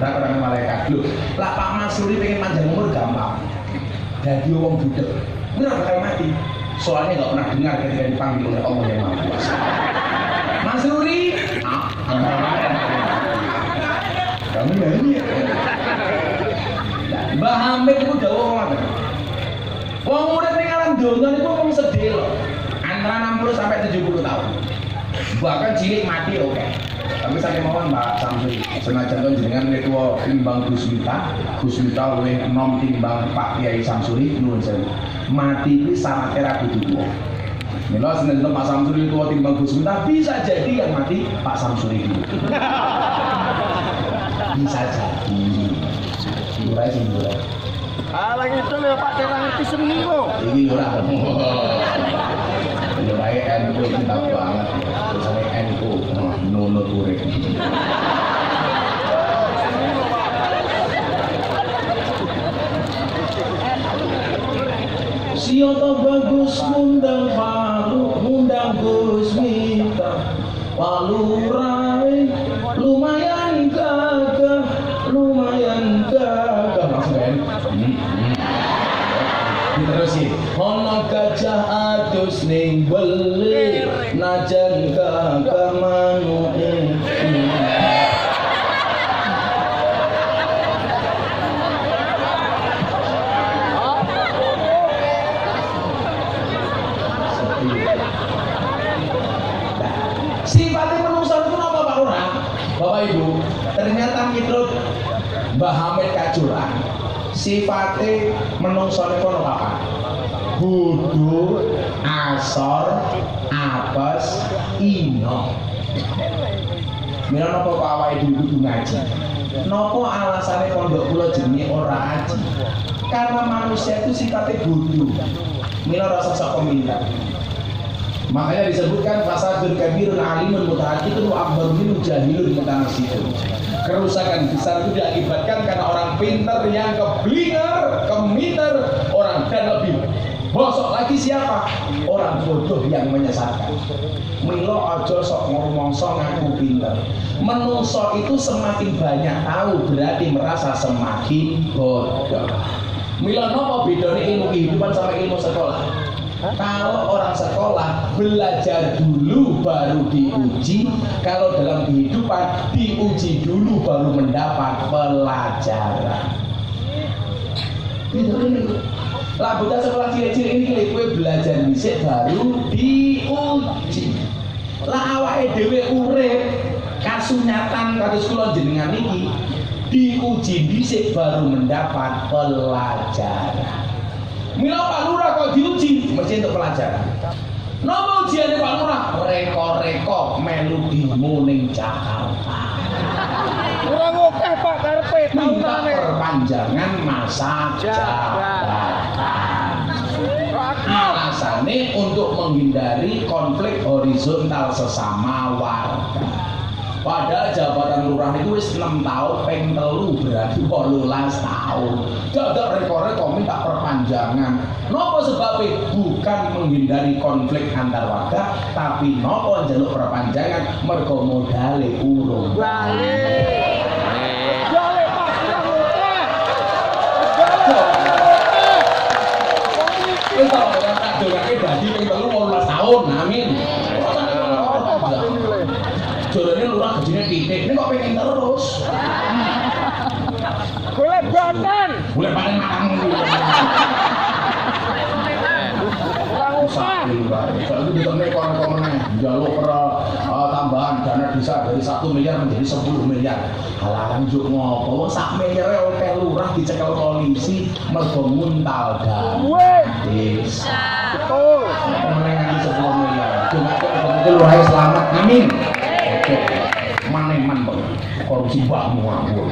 Orang-orang malaikat loh. Lah Pak Mas Uli pengen panjang umur gampang. Jadi wong budek. Benar bakal mati. Soalnya nggak pernah dengar ketika dipanggil oleh Allah yang Maha Kuasa. Mas Uli, kamu nyanyi. Mbah Hamid itu jauh banget. Wong urip ning alam donya niku wong sedhela. Antara 60 sampai 70 tahun. Bahkan cilik mati oke. Tapi saya mohon Mbak Samsuri, senajan to jenengan ketua timbang Gus Miftah luwih enom timbang Pak Kiai Samsuri nuwun sewu. Mati iki syaratnya ra kudu tuwa. Mila senajan Pak Samsuri tua timbang Gus Miftah bisa jadi yang mati Pak Samsuri dulu. Bisa jadi. Murai sing murai. Lagi itu lho Pak terang itu seni lo. Ini ora. Murai NU kita banget. Tulisannya NU, Nono Turek. Siapa bagus ngundang Palu, ngundang Gus Miftah. Palu rai, lumayan gagah, lumayan gagah. Langsung kan? Diterusin. Ono gajah adus ning belir, najan gagah manuk. Sifatnya manusia itu apa Pak Lurah? Bapak Ibu, ternyata miturut Mbah Hamid Kajuran, sifatnya manusia itu apa? Hudu, asor, apes ino. Mila napa kok awake dhewe kudu ngaji? Napa alasane pondok kula jenenge ora aji? Karena manusia itu sifatnya bodoh. Mila rasa sok peminta. Makanya disebutkan fasadun kabirun alimun mutahaqqitun wa akbarun minhu jahilun mutanasitun. Kerusakan besar itu diakibatkan karena orang pintar yang keblinger, kemiter, orang dan lebih bosok lagi siapa? Orang bodoh yang menyesatkan. Milo aja sok ngomongso ngaku pinter. Menungso itu semakin banyak tahu berarti merasa semakin bodoh. Milo nopo bedane ilmu kehidupan sama ilmu sekolah? Kalau orang sekolah belajar dulu baru diuji, kalau dalam kehidupan diuji dulu baru mendapat pelajaran. Lah bocah sekolah cilik-cilik ini kowe belajar dhisik baru diuji. Lah awake dhewe urip kasunyatan kados kula jenengan iki diuji dhisik baru mendapat pelajaran. Mila Pak Lurah kok diuji mesti untuk pelajaran. Napa ujiane Pak Lurah? Reko-reko melu demo ning Jakarta. Ora ngokeh Pak karepe taunane. Perpanjangan masa jabatan. Alasannya untuk menghindari konflik horizontal sesama warga. Padahal jabatan lurah itu wis 6 tahun, peng telu berarti 18 tahun. Gak rekor-rekor minta perpanjangan. Nopo sebabnya? Bukan menghindari konflik antar warga, tapi nopo njaluk perpanjangan mergo modale urung Balik. Balik Pak, Wis to ora tak dongake dadi ping 18 tahun. Amin. Jorone lurah gajine titik, ini kok pengen terus. golek banten. Boleh panen makamu. Ora usah. Soalnya ditone kono-kono njaluk tambahan dana desa dari 1 miliar menjadi 10 miliar. Halarang juk ngopo, sak miliare akeh lurah dicekel polisi mergo nguntal desa. Betul. Menengan 10 miliar. Cuma kok lurah selamat. Amin. Maneman kok korupsi mbakmu aku.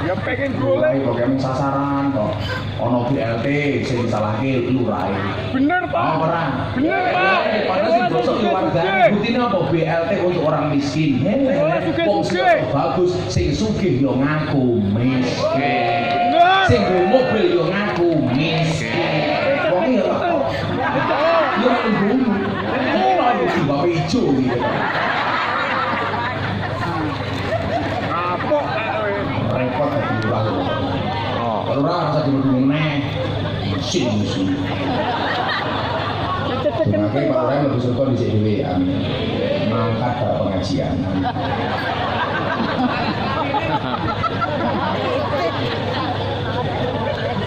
Ya pengen golek. Kok kene sasaran kok ono BLT sing disalahke lurahe. Bener Pak. Oh, ora. Bener Pak. Padahal sing bosok keluargane buktinya apa BLT untuk orang miskin. Wong sing bagus sing sugih yo ngaku miskin. Sing duwe mobil yo ngaku miskin. Wong ya kok. Yo ibu. Ora yo bapak ijo gitu. Kapok Repot di lurah. Lurah rasa dibendung neh. Mesin. Makanya Pak Lurah lebih suka di CDW. Amin. Mangkat pada pengajian.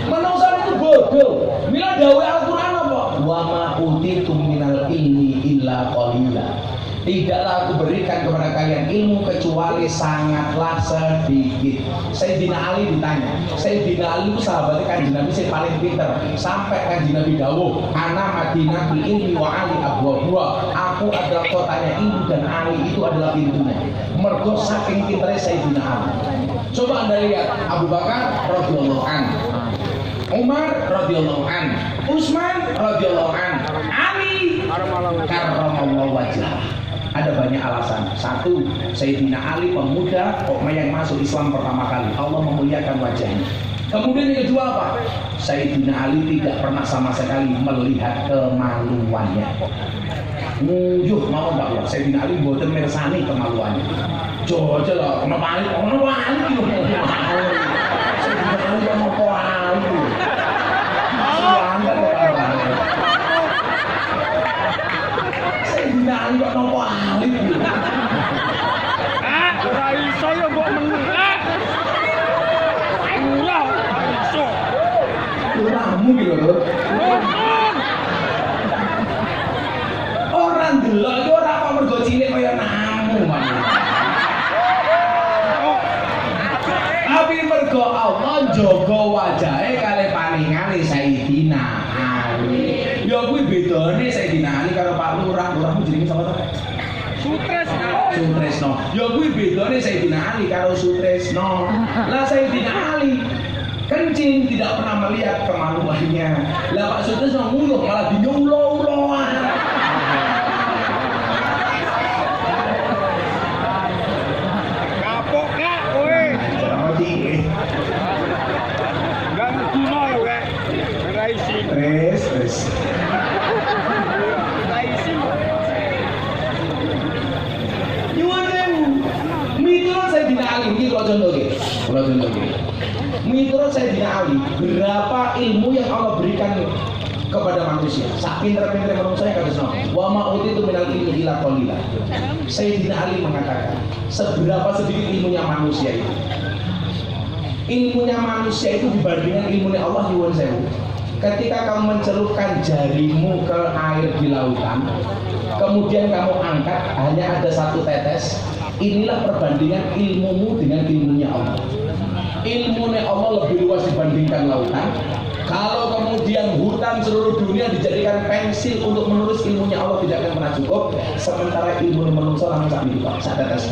Manusia itu bodoh. Mila dawe Al-Quran apa? Wa ma utitum minal ilmi illa qalila. Tidaklah aku berikan kepada kalian ilmu kecuali sangatlah sedikit. Sayyidina Ali ditanya. Sayyidina Ali itu sahabatnya Kanjeng Nabi yang paling pintar. Sampai Kanjeng Nabi dawuh, "Ana Madinatul ilmi wa Ali abwabuha." Aku adalah kotanya ilmu dan Ali itu adalah pintunya. Mergo saking pintarnya Sayyidina Ali. Coba Anda lihat Abu Bakar radhiyallahu anhu, Umar radhiyallahu anhu, Utsman radhiyallahu anhu, Ali karramallahu wajhah. Ada banyak alasan. Satu, Sayyidina Ali pemuda yang masuk Islam pertama kali. Allah memuliakan wajahnya. Kemudian yang kedua apa? Sayyidina Ali tidak pernah sama sekali melihat kemaluannya. Nguyuh mau enggak ya? Sayyidina Ali mboten mirsani kemaluannya. Coba lah, kenapa Ali? Kenapa Ali? Sayyidina Ali kenapa Ali? Sayyidina Ali kok nopo Ali? ora iso ya mbok menang. Ora iso. Lurahmu gitu loh. Orang delok itu ora kok mergo cilik kaya namu man. Tapi mergo Allah jaga wajahe kali paningane Sayyidina Ali. Ya kuwi bedane Sayyidina Ali karo Sutresno. Ya kuwi bedane Sayyidina Ali karo Sutresno. Lah Sayyidina Ali kencing tidak pernah melihat kemaluannya. Lah Pak Sutresno nguluh malah dinyulo-uloan. Kapok kak, kowe. Gak ngeduno lho kak. Raisi. Terus. Raisi. Nyuwun sewu. Miturut Sayyidina Ali iki kok contoh iki. Kula contoh iki. Miturut Sayyidina Ali, berapa ilmu yang Allah berikan kepada manusia? Sak pinter-pinter manusia kata Nabi, wa ma utitu minal ilmi illa qalila. Sayyidina Ali mengatakan, seberapa sedikit ilmunya manusia itu. Ilmunya manusia itu dibandingkan ilmunya Allah nyuwun sewu. Ketika kamu mencelupkan jarimu ke air di lautan, kemudian kamu angkat hanya ada satu tetes, inilah perbandingan ilmumu dengan ilmunya Allah. Ilmunya Allah lebih luas dibandingkan lautan. Kalau kemudian hutan seluruh dunia dijadikan pensil untuk menulis ilmunya Allah tidak akan pernah cukup. Sementara ilmu manusia langsung tak hidup, tak tetes.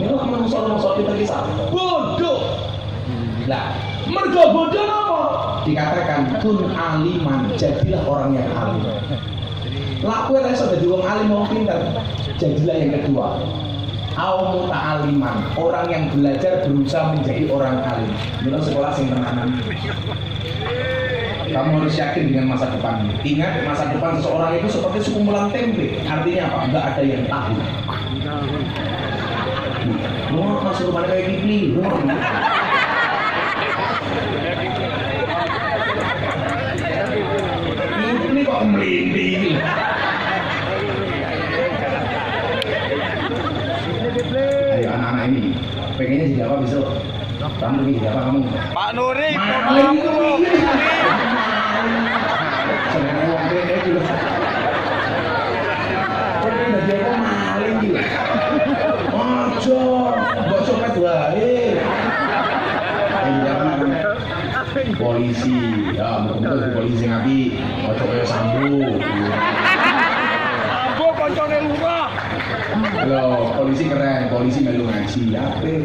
Ini manusia kita kisah bodoh. Nah, mergo bodoh apa? Dikatakan kun aliman, jadilah orang yang alim. Laku yang sudah jadi orang alim mau pintar, jadilah yang kedua. Au muta'aliman, orang yang belajar berusaha menjadi orang alim. Mila sekolah sing tenanan. Kamu harus yakin dengan masa depan. Ingat masa depan seseorang itu seperti sekumpulan tempe. Artinya apa? Enggak ada yang tahu. Mau masuk rumah kayak Kipli. Kipli kok melinding. Ayo anak-anak ini, pengennya jadi apa besok? Kamu lebih jadi apa kamu? Pak Nuri. Maling itu. Seneng wong kene dulu. Kok dadi apa maling iki? Ojo, mbok copet wae. Polisi, ya mungkin polisi sing apik, ojo kaya Sambo. Sambo koncone lurah. Loh, polisi keren, polisi melu ngaji, apik.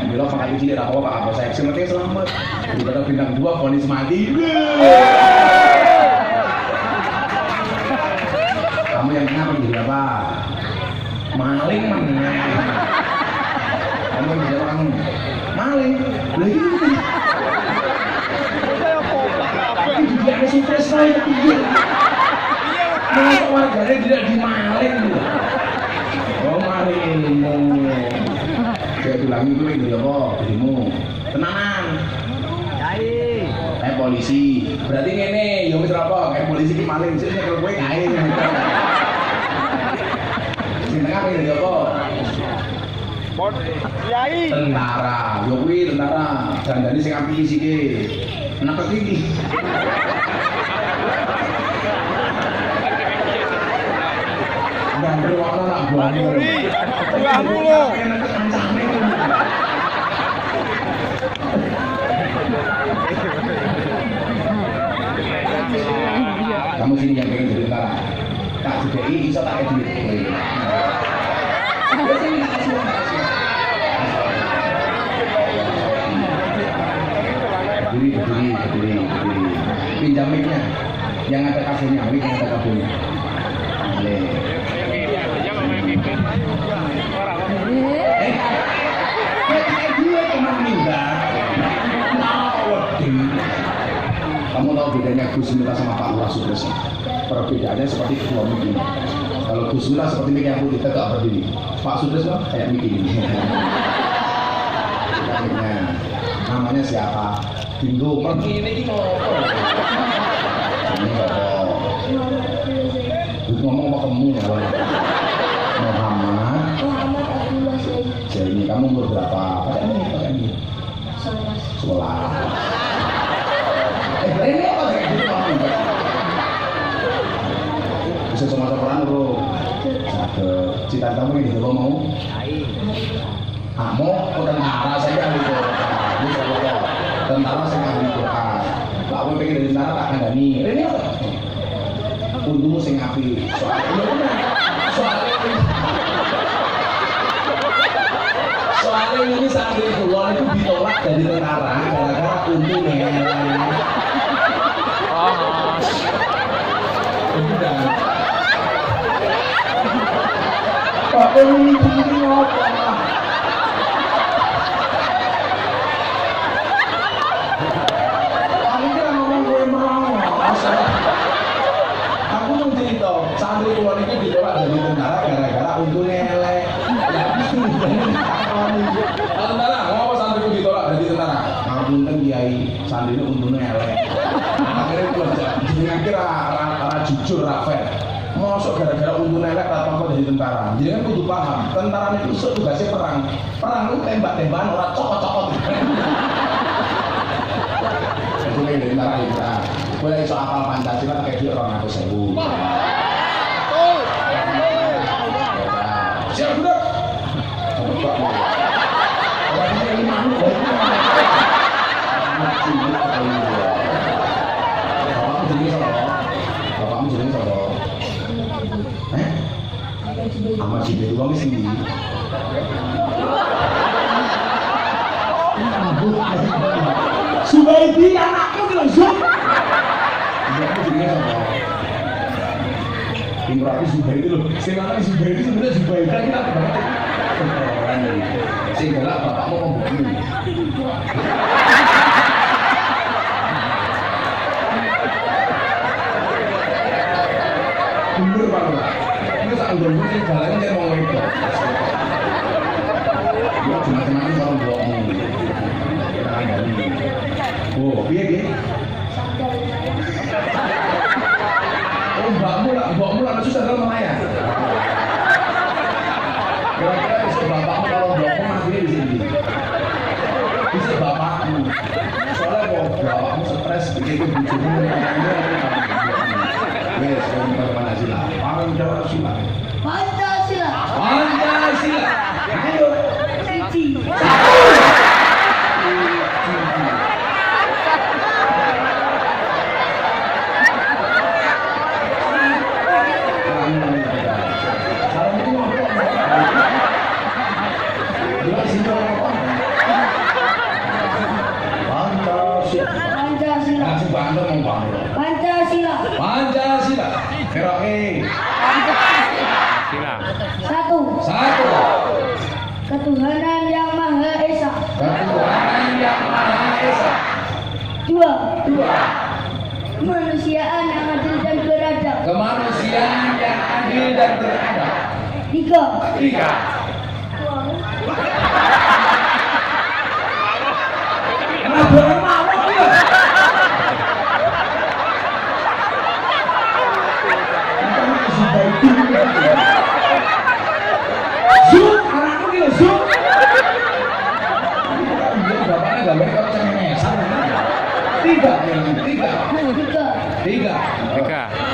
Mila pakai cilik ra apa-apa, apa saya penting selamat. Daripada bintang 2 vonis mati. Kamu yang kenapa jadi apa? Maling mana? Kamu yang jadi apa kamu? Maling. Lagi itu dia ada sukses saya itu. Masa warganya tidak dimaling gitu. Oh maling. Saya bilang itu ini apa? Dirimu tenang. Polisi. Berarti ngene, ya wis apa? Kayak polisi ki maling sih nek kowe kae. Sing tengah iki lho apa? Kiai. Tentara. Yo kuwi tentara. Dandane sing apik siki. Enak kok iki. Gandul ana nak buane. Buahmu lho. Kamu sini yang pengen jadi tentara. Tak jadi bisa tak duit. Berdiri. Pinjam mic-nya. Yang ada kabelnya, mic yang ada kabelnya. Kamu tahu bedanya Gus Miftah sama Pak Lurah Sutresno? Perbedaannya seperti kedua mic ini. Kalau Gus Miftah seperti mic yang putih tegak berdiri. Pak Sutresno kayak mic ini. Namanya siapa? Bingung. Pergi ini ngomong. Ngomong sama kamu ya, Muhammad Abdullah Said. Jadi kamu umur berapa? Pakai ini. 11. Ini apa kayak gitu kamu? Bisa sama Quran bro. Satu. Cita kamu ini kalau mau? Kamu tentara saja gitu. Tentara saya ahli Quran. Lah aku pengen dari tentara tak kandani. Ini apa? Untukmu sing api. Soalnya paling ini santri kula itu ditolak dari tentara gara-gara untungnya. Oh, Udah. Pak ini ngopo? Aku kira ngomong gue mau. Aku mau cerita, santri kula ini ditolak dari tentara gara-gara untungnya elek. Tentara, ngapa santriku ditolak dari tentara? Ngapunten Kiai, santri ini untungnya elek. Akhirnya gue jenengan kira jujur ra fair. Mosok gara-gara untungnya elek tak apa dari tentara. Jadi kan kudu paham, tentara itu tugasnya perang. Perang itu tembak-tembakan ora cokot-cokot. Itu dari tentara itu. Boleh iso apal Pancasila pakai duit 200.000. Siap budak. Coba mau. Orang ini manuk kok. Bapakmu jenenge sapa? Ahmad Jibril wong sing ndi? Subaidi anakku ki lho, Zul. Bapakmu jenenge sapa? Imrani Zubaidi lho. Sing lanang Zubaidi sebenarnya Zubaidi kita banget. Sing galak bapakmu pembunuh. Bener Pak Lurah. Ini sak nggonmu sing galaknya dia mau wedok. Ya macam-macam kalau mbokmu. Kita kandani. Oh, piye piye? Mbokmu lah susah dalam melayan. Kira-kira bisa bapakmu kalau mbokmu masih di sini. Bisa bapakmu. Soalnya kalau bapakmu stres begitu bujurmu wes, kalau Pancasila. Paling jawab sila. Pancasila. Pancasila. Ayo. Siji. Pancasila. Pancasila. Keroke. sila. Satu. Ketuhanan yang Maha Esa. Ketuhanan yang Maha Esa. Dua. Kemanusiaan yang adil dan beradab. Kemanusiaan yang adil dan beradab. Tiga. Kenapa orang mawar ya? Zoom, anakku dia zoom. Bapaknya gambar kau cengengesan. Tiga. Tiga.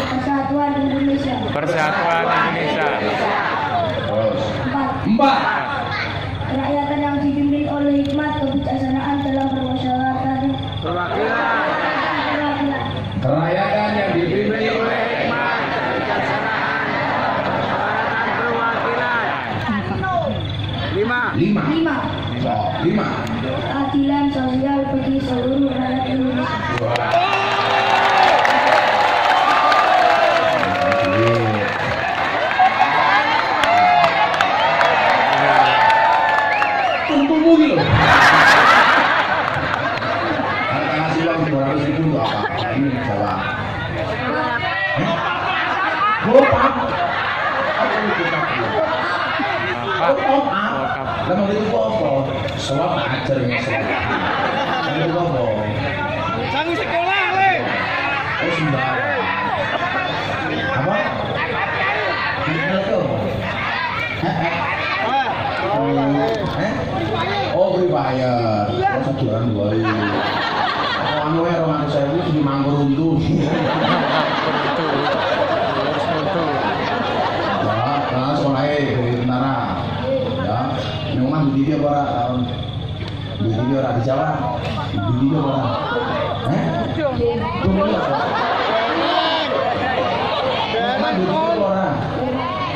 Persatuan Indonesia. Persatuan Indonesia. Empat. Kerakyatan yang dipimpin oleh hikmat kebijaksanaan dalam permusyawaratan. Perwakilan. Kerakyatan yang dipimpin oleh hikmat. Lima. Keadilan sosial bagi seluruh rakyat Indonesia. Tunggu gitu. Harga ngasih uang 200.000 untuk apa? Ini jawab. Gopap. Apa itu gopap? Lama itu apa? Soal ajarnya sekolah. Itu apa? Sangi sekolah, Le. Oh sembarang. Apa? Itu. Oh berbayar. Oh sejuran gue. Oh anu ya romantis saya itu di mangkur untung. Nah sekolahnya dari tentara. Ya, ini omah di dia apa tahun? Di dia orang di Jawa. Di dia apa? Omah di dia orang.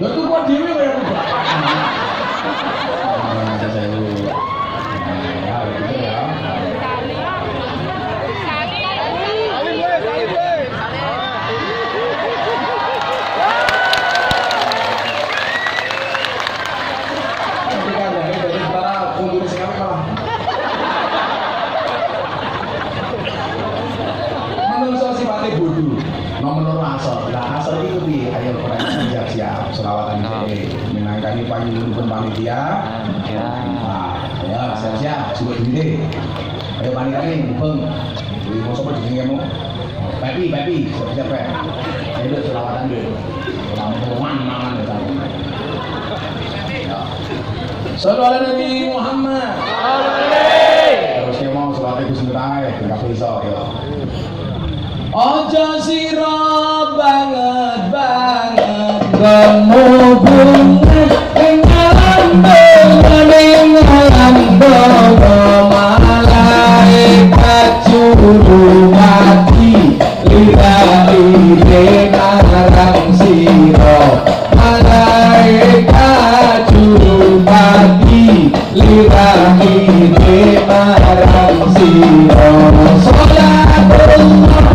Lalu kok dewi kayak apa? Menurut sifatnya bodoh, nomor asal. Nah asal itu di ayo orang siap-siap selawatan ini menangkani panggilan panitia. Nah, ya siap-siap sudah diri. Ayo panitia ini, bang. Jadi mau sobat di sini kamu. Baby, siap-siap ya. Ayo selawatan dulu. Mangan betul. Sallallahu Nabi Muhammad. Terus dia mau selawat itu sebentar, tinggal pisau ya. Ojo siro banget gemubungan dengan malaikat juru mati lillahi marang siro malaikat juru mati lillahi marang siro sholatullah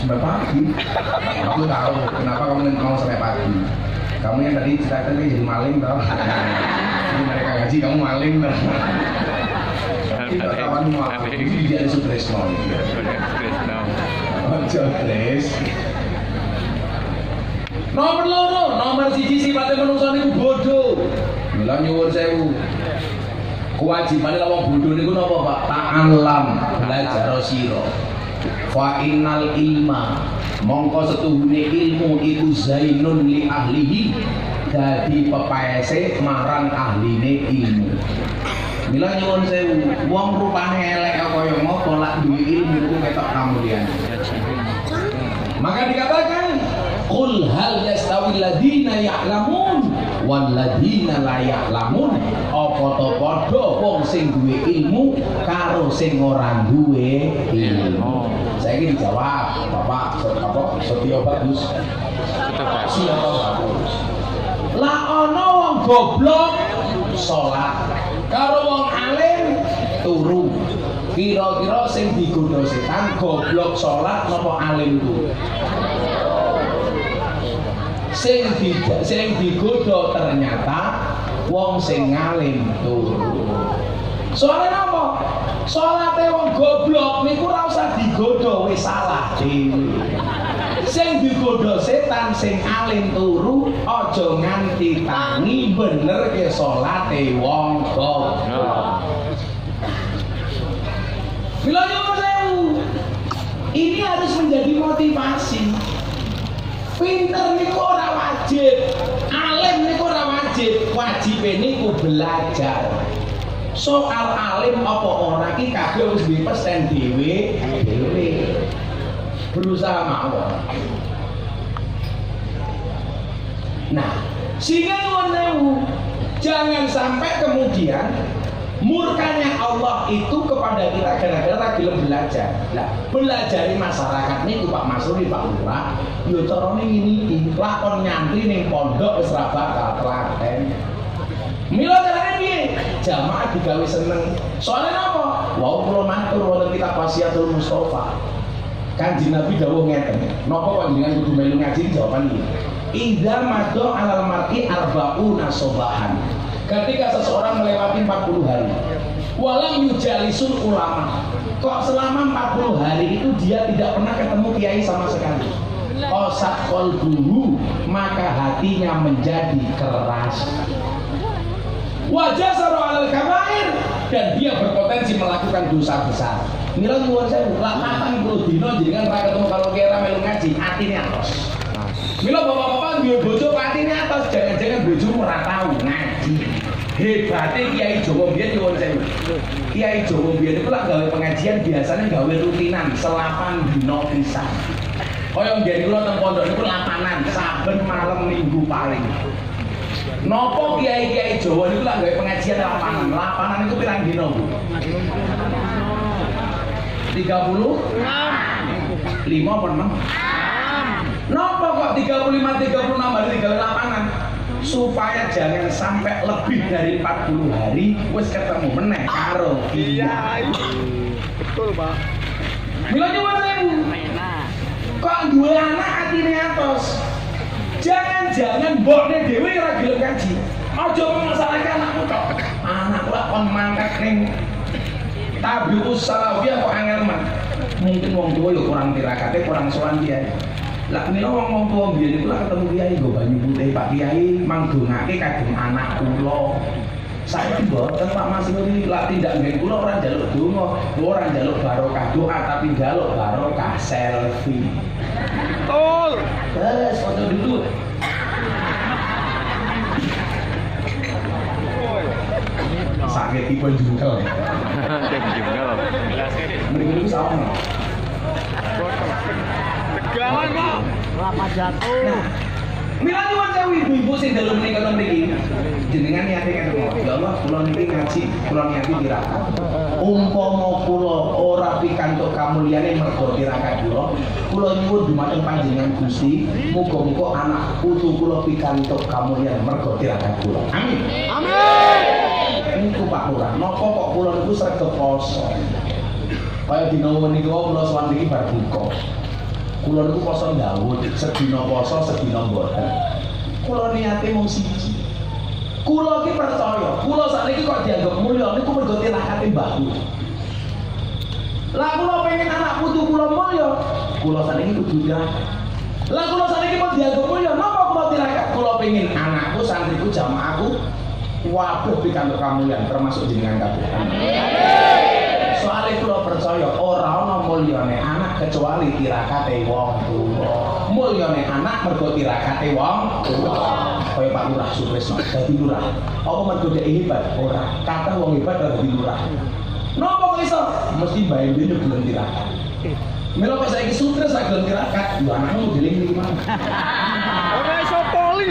sampai pagi. Aku tahu kenapa kamu mau sampai pagi. Kamu yang tadi cerita jadi maling tau. Jadi mereka gaji kamu maling tau. Tidak kawan mau. Ini dia ada Sutresno. Ojo Tres. Nomor loro, nomor siji sifatnya menungso niku bodoh. Mila nyuwun sewu. Kewajibane wong bodoh niku napa, Pak? Ta'allam, belajar sira. Fa innal ilma mongko setuhune ilmu iku zainun li ahlihi, dadi pepaese marang ahline ilmu. Mila nyuwun sewu, wong rupane elek kaya ngopo lak duwe ilmu iku ketok kamulyan. Maka dikatakan qul hal yastawi alladziina ya'lamun wal ladziina la ya'lamun. Apa to padha wong sing duwe ilmu karo sing ora duwe ilmu. Saiki dijawab Bapak Setyo Bagus. Siapa bagus? Lah ana wong goblok salat karo wong alim turu. Kira-kira sing digodha setan goblok salat napa alim turu? Sing digodha ternyata wong sing ngalim turu. Soalnya apa? Salate wong goblok niku ora usah digodha wis salah dhewe. Sing digodha setan sing alim turu aja nganti tangi bener ke salate wong goblok. Bila nyuwun sewu, ini harus menjadi motivasi. Pinter niku ora wajib, alim niku ora wajib, wajibe niku belajar. Soal alim apa ora ki kabeh wis dipesen dhewe. Berusaha mawon. Nah, sehingga nyuwun sewu, jangan sampai kemudian murkanya Allah itu kepada kita gara-gara gelem belajar. Lah, belajari masyarakat niku Pak Masruri, Pak Lurah, yo carane ngene iki, lakon nyantri ning pondok wis ra bakal telaten. Mila carane piye? Jamaah digawe seneng. Soalnya apa? Wau kula matur wonten kitab Wasiatul Mustofa. Kanjeng Nabi dawuh ngeten, napa panjenengan kudu melu ngaji? Jawaban iki. Idza madha 'alal mar'i arba'una sobahan. Ketika seseorang melewati 40 hari walam yujalisul ulama, kok selama 40 hari itu dia tidak pernah ketemu kiai sama sekali, qasat qalbuhu, maka hatinya menjadi keras, wajah saru alal kabair, dan dia berpotensi melakukan dosa besar. Mila nyuwun sewu, lak matang 10 dina jenengan ra ketemu kalau kira melu ngaji, atine atos. Mila bapak-bapak duwe bojo atine atos, jangan-jangan bojomu ora tau ngaji. Hebatnya Kiai Jowo biyen nyuwun sewu. Kiai Jowo biyen iku lak gawe pengajian biasanya gawe rutinan selapan dina pisan. Kaya nggih kula teng pondok niku lapanan saben malam Minggu paling. Napa kiai-kiai Jawa niku lak gawe pengajian lapanan? Lapanan niku pirang dina, Bu? 36. 5 apa 6? Napa kok 35 36 hari digawe lapangan? Supaya jangan sampai lebih dari 40 hari wis ketemu meneh karo kiai. Betul, Pak. Mila nyuwun sewu. Kok duwe anak atine atos. Jangan-jangan mbokne dhewe ora gelem ngaji. Aja masalahke anakmu tok. Anakku lak kon mangkat ning Tabius Salafiyah kok angel men. Mungkin wong tuwa ya kurang tirakate, kurang sowan kiai. Lah mila wong tuwa biyen iku lak ketemu kiai nggo banyu putih, Pak Kiai mangdongake kagem anak kula. Saiki mboten Pak Mas Nuri, lak tindak nggih kula ora njaluk donga, ora njaluk barokah doa tapi njaluk barokah selfie. Betul. Terus foto dulu. Sakit tipe jungkel. Jungkel. Mending itu sama. Tegangan, Pak. Kelapa jatuh. Mila nyuwun sewu ibu-ibu sing dalu menika mriki. Jenengan niate kene kok. Ya Allah, kula niki ngaji, kula niati tirakat. Umpama kula ora pikantuk kamulyane mergo tirakat kula nyuwun dumateng panjenengan Gusti, muga-muga anak putu kula pikantuk kamulyane mergo tirakat kula. Amin. Amin. Niku Pak Lurah, napa kok kula niku sregep poso. Kaya dina menika kula sowan niki bar buka. Kula niku poso Daud, sedina poso, sedina mboten. Kula niate mung siji. Kula ki percaya, kula sakniki kok dianggap mulya niku mergo tirakate Mbah kula. Lah kula pengen anak putu kula mulya, kula sakniki kudu tirakat. Lah kula sakniki mau dianggap mulya, napa kula tirakat? Kula pengen anakku, santriku, jamaahku waduh pikantuk kamulyan termasuk jenengan kabeh. Soale kula percaya ora ana mulyane anak kecuali tirakate wong tuwa. Mulyane anak mergo tirakate wong tuwa. Kaya Pak Lurah Sutresno dadi lurah. Apa mergo dhek hebat? Ora. Kathah wong hebat ora dadi lurah. Napa kok iso? Mesti bae dhewe gelem tirakat. Mila kok saiki Sutres sak gelem tirakat, yo anakmu gelem iki mana.